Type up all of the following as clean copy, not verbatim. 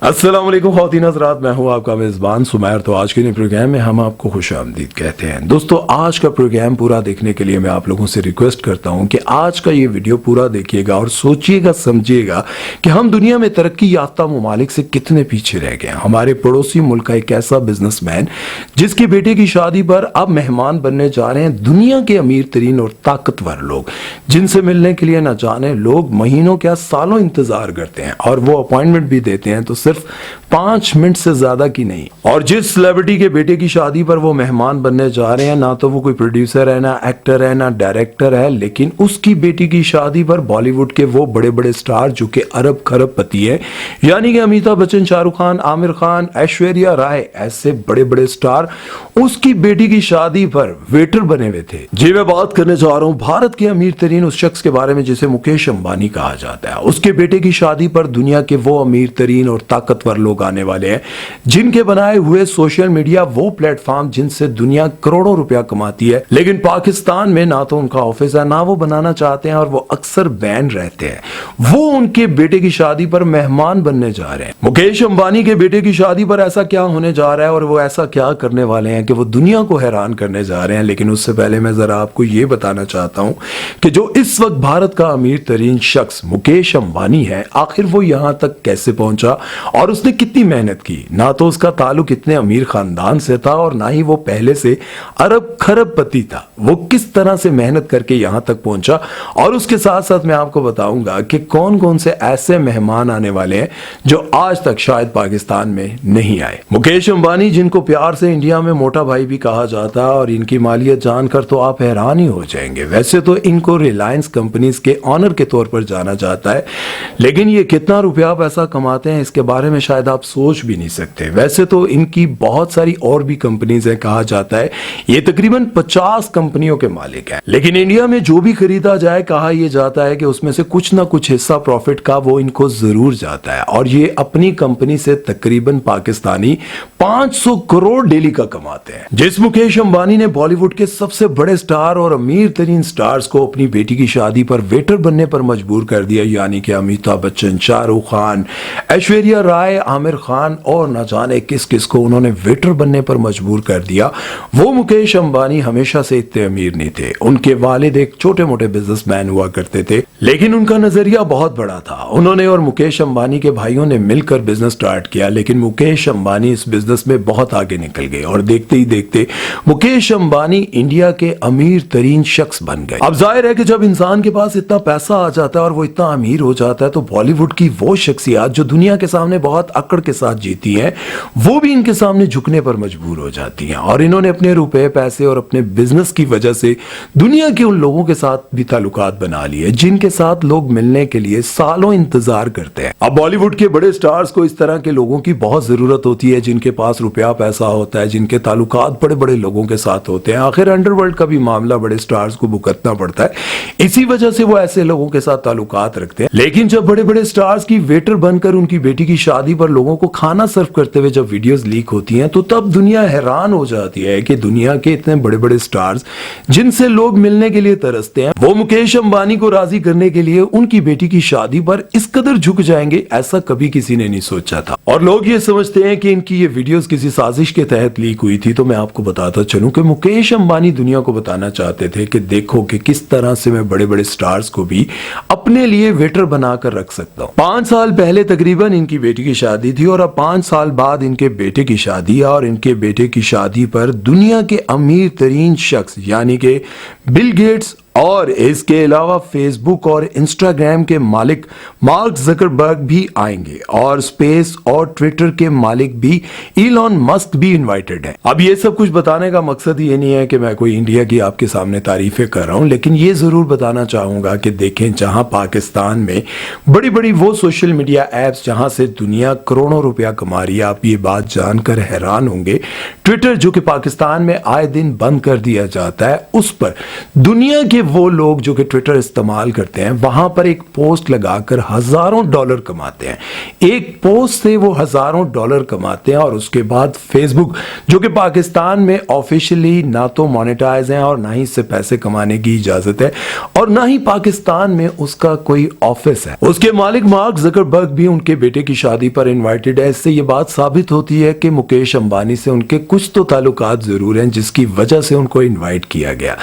अस्सलाम वालेकुम ख़वातीन हज़रात, मैं हूं आपका मेज़बान सुमैर। तो आज के नए प्रोग्राम में हम आपको खुशामदीद कहते हैं। दोस्तों, आज का प्रोग्राम पूरा देखने के लिए मैं आप लोगों से रिक्वेस्ट करता हूं कि आज का ये वीडियो पूरा देखिएगा और सोचिएगा, समझिएगा कि हम दुनिया में तरक्की याफ्ता ममालिक से कितने पीछे रह गए हैं। हमारे पड़ोसी मुल्क का एक ऐसा बिजनेसमैन जिसके बेटे की शादी पर अब मेहमान बनने जा रहे हैं दुनिया के अमीर तरीन और ताकतवर लोग, जिनसे मिलने के लिए न जाने लोग महीनों क्या सालों इंतजार करते हैं और वो अपॉइंटमेंट भी देते हैं तो सिर्फ 5 मिनट से ज्यादा की नहीं। और जिस सेलिब्रिटी के बेटे की शादी पर वो मेहमान बनने जा रहे हैं, ना तो वो कोई प्रोड्यूसर है, ना एक्टर है, ना डायरेक्टर है, लेकिन उसकी बेटी की शादी पर बॉलीवुड के वो बड़े बड़े स्टार जो कि अरब खरब पति है, यानी कि अमिताभ बच्चन, शाहरुख खान, आमिर खान, ऐश्वर्या राय, ऐसे बड़े बड़े स्टार उसकी बेटी की शादी पर वेटर बने हुए थे। जी, मैं बात करने जा रहा हूं भारत के अमीर तरीन उस शख्स के बारे में जिसे मुकेश अंबानी कहा जाता है। उसके बेटे की शादी पर दुनिया के वो अमीर तरीन और ताकतवर लोग आने वाले हैं जिनके बनाए हुए सोशल मीडिया वो प्लेटफॉर्म जिनसे दुनिया करोड़ों रुपया कमाती है, लेकिन पाकिस्तान में ना तो उनका ऑफिस है, ना वो बनाना चाहते हैं और वो अक्सर बैन रहते हैं। वो उनके बेटे की शादी पर मेहमान बनने जा रहे हैं। मुकेश अंबानी के बेटे की शादी पर ऐसा क्या होने जा रहा है और वो ऐसा क्या करने वाले हैं कि वो दुनिया को हैरान करने जा रहे हैं। लेकिन उससे पहले मैं जरा आपको ये बताना चाहता हूं कि जो इस वक्त भारत का अमीर तरीन शख्स मुकेश अंबानी है, आखिर वो यहां तक कैसे पहुंचा और उसने कितनी मेहनत की। ना तो उसका ताल्लुक इतने अमीर खानदान से था और ना ही वो पहले से अरब खरब पति था। वो किस तरह से मेहनत करके यहां तक पहुंचा और उसके साथ साथ मैं आपको बताऊंगा कि कौन कौन से ऐसे मेहमान आने वाले हैं जो आज तक शायद पाकिस्तान में नहीं आए। मुकेश अंबानी, जिनको प्यार से इंडिया में मोटा भाई भी कहा जाता है, और इनकी मालियत जानकर तो आप हैरान ही हो जाएंगे। वैसे तो इनको रिलायंस कंपनीज के ऑनर के तौर पर जाना जाता है, लेकिन ये कितना रुपया पैसा कमाते हैं इसके बारे में शायद आप सोच भी नहीं सकते। वैसे तो इनकी बहुत सारी और भी कंपनीज हैं, कहा जाता है ये तकरीबन 50 कंपनियों के मालिक हैं। लेकिन इंडिया में जो भी खरीदा जाए, कहा यह जाता है कि उसमें से कुछ ना कुछ हिस्सा प्रॉफिट का वो इनको जरूर जाता है। और ये अपनी कंपनी से तकरीबन पाकिस्तानी 500 करोड़ डेली का कमाते हैं। जिस मुकेश अंबानी ने बॉलीवुड के सबसे बड़े स्टार और अमीर तरीन स्टार्स को अपनी बेटी की शादी पर वेटर बनने पर मजबूर कर दिया, यानी कि अमिताभ बच्चन, शाहरुख खान, ऐश्वर्या राय, आमिर खान और न जाने किस किस को उन्होंने वेटर बनने पर मजबूर कर दिया। वो मुकेश अंबानी हमेशा से इतने अमीर नहीं थे। उनके वालिद एक छोटे मोटे बिजनेसमैन हुआ करते थे, लेकिन उनका नजरिया बहुत बड़ा था। उन्होंने और मुकेश अंबानी के भाइयों ने मिलकर बिजनेस स्टार्ट किया, लेकिन मुकेश अंबानी इस बिजनेस में बहुत आगे निकल गए और देखते ही देखते मुकेश अंबानी इंडिया के अमीर तरीन शख्स बन गए। अब जाहिर है कि जब इंसान के पास इतना पैसा आ जाता है और वो इतना अमीर हो जाता है, तो बॉलीवुड की वो शख्सियत जो दुनिया के सामने बहुत अकड़ के साथ जीती हैं, वो भी इनके सामने झुकने पर मजबूर हो जाती हैं। और इन्होंने अपने रुपए, पैसे और अपने बिजनेस की वजह से दुनिया के उन लोगों के साथ भी ताल्लुकात बना लिए जिनके साथ लोग मिलने के लिए सालों इंतजार करते हैं। अब बॉलीवुड के बड़े स्टार्स को इस तरह के लोगों की बहुत जरूरत होती है, जिनके पास रुपया पैसा होता है, जिनके ताल्लुकात बड़े बड़े लोगों के साथ होते हैं। आखिर अंडरवर्ल्ड का भी मामला बड़े स्टार्स को भुगतना पड़ता है, इसी वजह से वो ऐसे लोगों के साथ ताल्लुकात रखते हैं। लेकिन जब बड़े बड़े स्टार्स की वेटर बनकर उनकी बेटी की शादी पर लोगों को खाना सर्व करते हुए जब वीडियोस लीक होती हैं, तो तब दुनिया हैरान हो जाती है कि दुनिया के इतने बड़े बड़े स्टार्स जिनसे लोग मिलने के लिए तरसते हैं, वो मुकेश अंबानी को राजी करने के लिए उनकी बेटी की शादी पर इस कदर झुक जाएंगे, ऐसा कभी किसी ने नहीं सोचा था। और लोग ये समझते हैं कि इनकी ये वीडियोस किसी साजिश के तहत लीक हुई थी। तो मैं आपको बताता चलूं कि मुकेश अंबानी दुनिया को बताना चाहते थे कि देखो कि किस तरह से मैं बड़े बड़े स्टार्स को भी अपने लिए वेटर बनाकर रख सकता हूं। 5 साल पहले तकरीबन इनकी बेटी की शादी थी और अब 5 साल बाद इनके बेटे की शादी है। और इनके बेटे की शादी पर दुनिया के अमीर तरीन शख्स यानी कि बिल गेट्स और इसके अलावा फेसबुक और इंस्टाग्राम के मालिक मार्क ज़करबर्ग भी आएंगे और स्पेस और ट्विटर के मालिक भी इलॉन मस्क भी इनवाइटेड है। अब ये सब कुछ बताने का मकसद ये नहीं है कि मैं कोई इंडिया की आपके सामने तारीफें कर रहा हूं, लेकिन ये जरूर बताना चाहूंगा कि देखें, जहां पाकिस्तान में बड़ी बड़ी वो सोशल मीडिया एप्स जहां से दुनिया करोड़ों रुपया कमा रही है, आप ये बात जानकर हैरान होंगे, ट्विटर जो कि पाकिस्तान में आए दिन बंद कर दिया जाता है, उस पर दुनिया के वो लोग जो कि ट्विटर इस्तेमाल करते हैं वहां पर एक पोस्ट लगाकर हजारों डॉलर कमाते हैं। एक पोस्ट से वो हजारों डॉलर कमाते हैं और उसके बाद फेसबुक, जो कि पाकिस्तान में ऑफिशियली ना तो मोनेटाइज है और ना ही इससे पैसे कमाने की इजाजत है और ना ही पाकिस्तान में उसका कोई ऑफिस है। उसके मालिक मार्क जकरबर्ग भी उनके बेटे की शादी पर इनवाइटेड है। इससे ये बात साबित होती है कि मुकेश अंबानी से उनके कुछ तो ताल्लुकात जरूर हैं जिसकी वजह से उनको इनवाइट किया गया।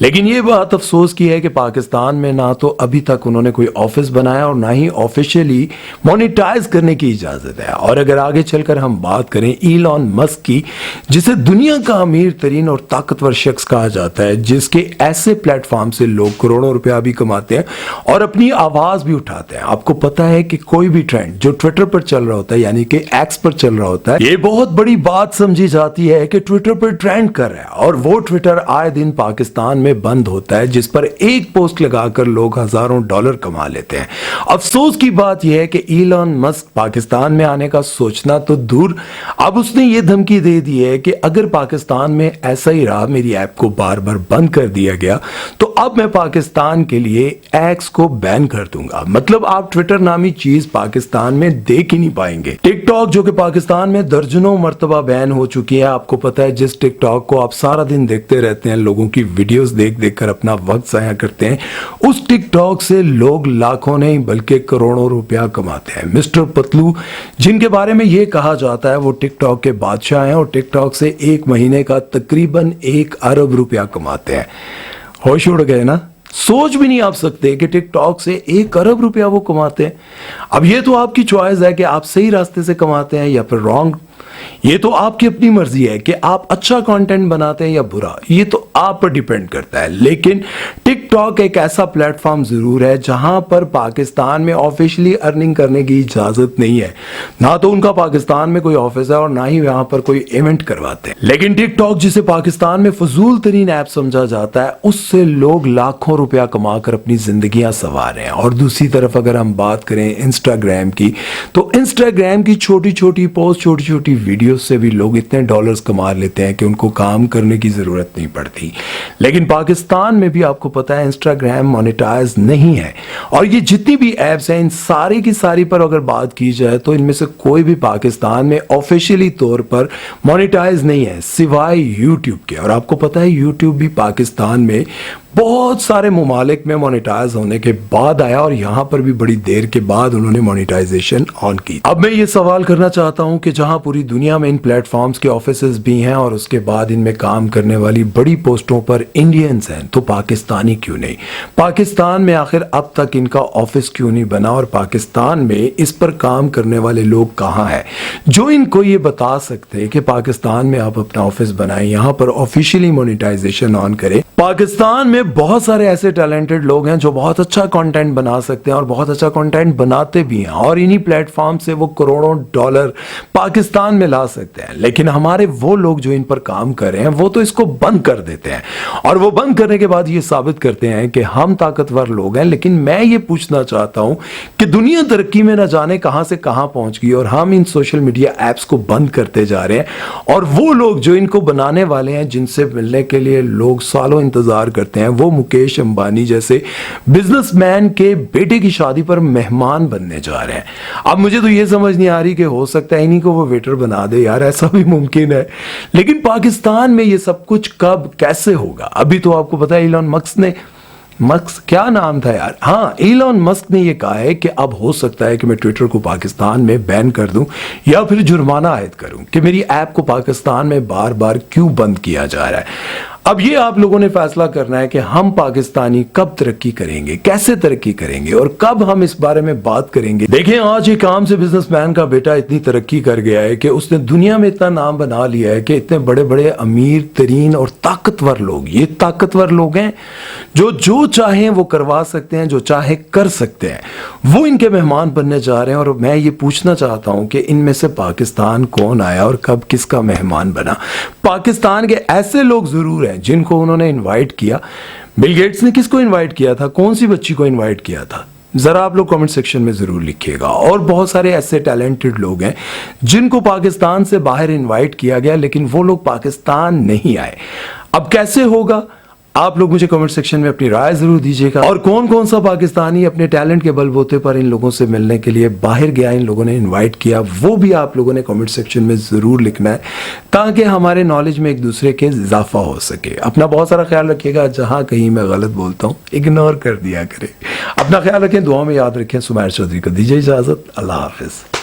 लेकिन ये बात अफसोस की है कि पाकिस्तान में ना तो अभी तक उन्होंने कोई ऑफिस बनाया और ना ही ऑफिशियली मोनेटाइज करने की इजाजत है। और अगर आगे चलकर हम बात करें इलॉन मस्क की, जिसे दुनिया का अमीर तरीन और ताकतवर शख्स कहा जाता है, जिसके ऐसे प्लेटफॉर्म से लोग करोड़ों रुपया भी कमाते हैं और अपनी आवाज भी उठाते हैं। आपको पता है कि कोई भी ट्रेंड जो ट्विटर पर चल रहा होता है, यानी कि एक्स पर चल रहा होता है, ये बहुत बड़ी बात समझी जाती है कि ट्विटर पर ट्रेंड कर रहा है और वो ट्विटर आए दिन पाकिस्तान में बंद होता है, जिस पर एक पोस्ट लगाकर लोग हजारों डॉलर कमा लेते हैं। अफसोस की बात यह है कि इलॉन मस्क पाकिस्तान में आने का सोचना तो दूर, अब उसने ये धमकी दे दी है कि अगर पाकिस्तान में ऐसा ही रहा, मेरी ऐप को बार बार बंद कर दिया गया, तो अब मैं पाकिस्तान के लिए एक्स को बैन कर दूंगा। मतलब आप ट्विटर नामी चीज पाकिस्तान में देख ही नहीं पाएंगे। टिकटॉक जो कि पाकिस्तान में दर्जनों मर्तबा बैन हो चुकी है। आपको पता है जिस टिकटॉक को आप सारा दिन देखते रहते हैं, लोगों की वीडियोस देख देख कर अपना वक्त जाया करते हैं, उस टिकटॉक से लोग लाखों नहीं बल्कि करोड़ों रुपया कमाते हैं। मिस्टर पतलू, जिनके बारे में यह कहा जाता है वो टिकटॉक के बादशाह हैं और टिकटॉक से एक महीने का तकरीबन 1 अरब रुपया कमाते हैं। होश उड़ गए ना? सोच भी नहीं आप सकते कि टिकटॉक से 1 अरब रुपया वो कमाते हैं। अब ये तो आपकी चॉइस है कि आप सही रास्ते से कमाते हैं या फिर रॉन्ग। ये तो आपकी अपनी मर्जी है कि आप अच्छा कंटेंट बनाते हैं या बुरा, ये तो आप पर डिपेंड करता है। लेकिन टिकटॉक एक ऐसा प्लेटफॉर्म जरूर है जहां पर पाकिस्तान में ऑफिशियली अर्निंग करने की इजाजत नहीं है। ना तो उनका पाकिस्तान में कोई ऑफिस है और ना ही वहां पर कोई इवेंट करवाते हैं। लेकिन टिकटॉक, जिसे पाकिस्तान में फजूल तरीन ऐप समझा जाता है, उससे लोग लाखों रुपया कमाकर अपनी जिंदगियां संवार रहे हैं। और दूसरी तरफ अगर हम बात करें इंस्टाग्राम की, तो इंस्टाग्राम की छोटी छोटी पोस्ट, छोटी छोटी वीडियो से भी लोग इतने डॉलर्स कमा लेते हैं कि उनको काम करने की जरूरत नहीं पड़ती। लेकिन पाकिस्तान में भी आपको पता है इंस्टाग्राम मोनेटाइज नहीं है और ये जितनी भी एप्स हैं इन सारी की सारी पर अगर बात की जाए तो इनमें से कोई भी पाकिस्तान में ऑफिशियली तौर पर मोनेटाइज नहीं है सिवाय यूट्यूब के। और आपको पता है यूट्यूब भी पाकिस्तान में बहुत सारे ममालिक में मोनेटाइज होने के बाद आया और यहां पर भी बड़ी देर के बाद उन्होंने मोनेटाइजेशन ऑन की। अब मैं ये सवाल करना चाहता हूं कि जहां पूरी दुनिया में इन प्लेटफॉर्म्स के ऑफिसेज भी हैं और उसके बाद इनमें काम करने वाली बड़ी पोस्टों पर इंडियंस हैं, तो पाकिस्तानी क्यों नहीं? पाकिस्तान में आखिर अब तक इनका ऑफिस क्यों नहीं बना और पाकिस्तान में इस पर काम करने वाले लोग कहां हैं जो इनको ये बता सकते हैं कि पाकिस्तान में आप अपना ऑफिस बनाएं, यहां पर ऑफिशियली मोनेटाइजेशन ऑन करें। पाकिस्तान में बहुत सारे ऐसे टैलेंटेड लोग हैं जो बहुत अच्छा कंटेंट बना सकते हैं और बहुत अच्छा कंटेंट बनाते भी हैं और इन्हीं प्लेटफॉर्म से वो करोड़ों डॉलर पाकिस्तान में ला सकते हैं। लेकिन हमारे वो लोग जो इन पर काम कर रहे हैं वो तो इसको बंद कर देते हैं और वो बंद करने के बाद ये साबित करते हैं कि हम ताकतवर लोग हैं। लेकिन मैं ये पूछना चाहता हूं कि दुनिया तरक्की में न जाने कहां से कहां पहुंच गई और हम इन सोशल मीडिया एप्स को बंद करते जा रहे हैं और वो लोग जो इनको बनाने वाले हैं, जिनसे मिलने के लिए लोग सालों इंतजार करते हैं, वो मुकेश अंबानी जैसे बिजनेसमैन के बेटे की शादी पर मेहमान बनने जा रहे हैं। अब मुझे तो ये समझ नहीं आ रही कि हो सकता है इन्हीं को वो वेटर बना दे यार, ऐसा भी मुमकिन है। लेकिन पाकिस्तान में ये सब कुछ कब कैसे होगा? अभी तो आपको पता है इलॉन मस्क क्या नाम था यार, हाँ, इलॉन मस्क ने यह कहा है कि अब हो सकता है कि मैं ट्विटर को पाकिस्तान में बैन कर दूं या फिर जुर्माना आयद करूं कि मेरी ऐप को पाकिस्तान में बार बार क्यों बंद किया जा रहा है। अब ये आप लोगों ने फैसला करना है कि हम पाकिस्तानी कब तरक्की करेंगे, कैसे तरक्की करेंगे और कब हम इस बारे में बात करेंगे। देखें, आज एक आम से बिजनेसमैन का बेटा इतनी तरक्की कर गया है कि उसने दुनिया में इतना नाम बना लिया है कि इतने बड़े बड़े अमीर तरीन और ताकतवर लोग, ये ताकतवर लोग हैं जो चाहें वो करवा सकते हैं, जो चाहे कर सकते हैं, वो इनके मेहमान बनने जा रहे हैं। और मैं ये पूछना चाहता हूं कि इनमें से पाकिस्तान कौन आया और कब किसका मेहमान बना? पाकिस्तान के ऐसे लोग जरूर हैं जिनको उन्होंने इनवाइट किया। बिल गेट्स ने किसको इनवाइट किया था? कौन सी बच्ची को इनवाइट किया था? जरा आप लोग कमेंट सेक्शन में जरूर लिखिएगा। और बहुत सारे ऐसे टैलेंटेड लोग हैं जिनको पाकिस्तान से बाहर इनवाइट किया गया लेकिन वो लोग पाकिस्तान नहीं आए। अब कैसे होगा? आप लोग मुझे कमेंट सेक्शन में अपनी राय जरूर दीजिएगा, और कौन कौन सा पाकिस्तानी अपने टैलेंट के बलबूते पर इन लोगों से मिलने के लिए बाहर गया, इन लोगों ने इनवाइट किया, वो भी आप लोगों ने कमेंट सेक्शन में जरूर लिखना है, ताकि हमारे नॉलेज में एक दूसरे के इजाफा हो सके। अपना बहुत सारा ख्याल रखिएगा, जहां कहीं मैं गलत बोलता हूं इग्नोर कर दिया करें। अपना ख्याल रखें, दुआ में याद रखें। सुमैर चौधरी को दीजिए इजाजत। अल्लाह हाफिज।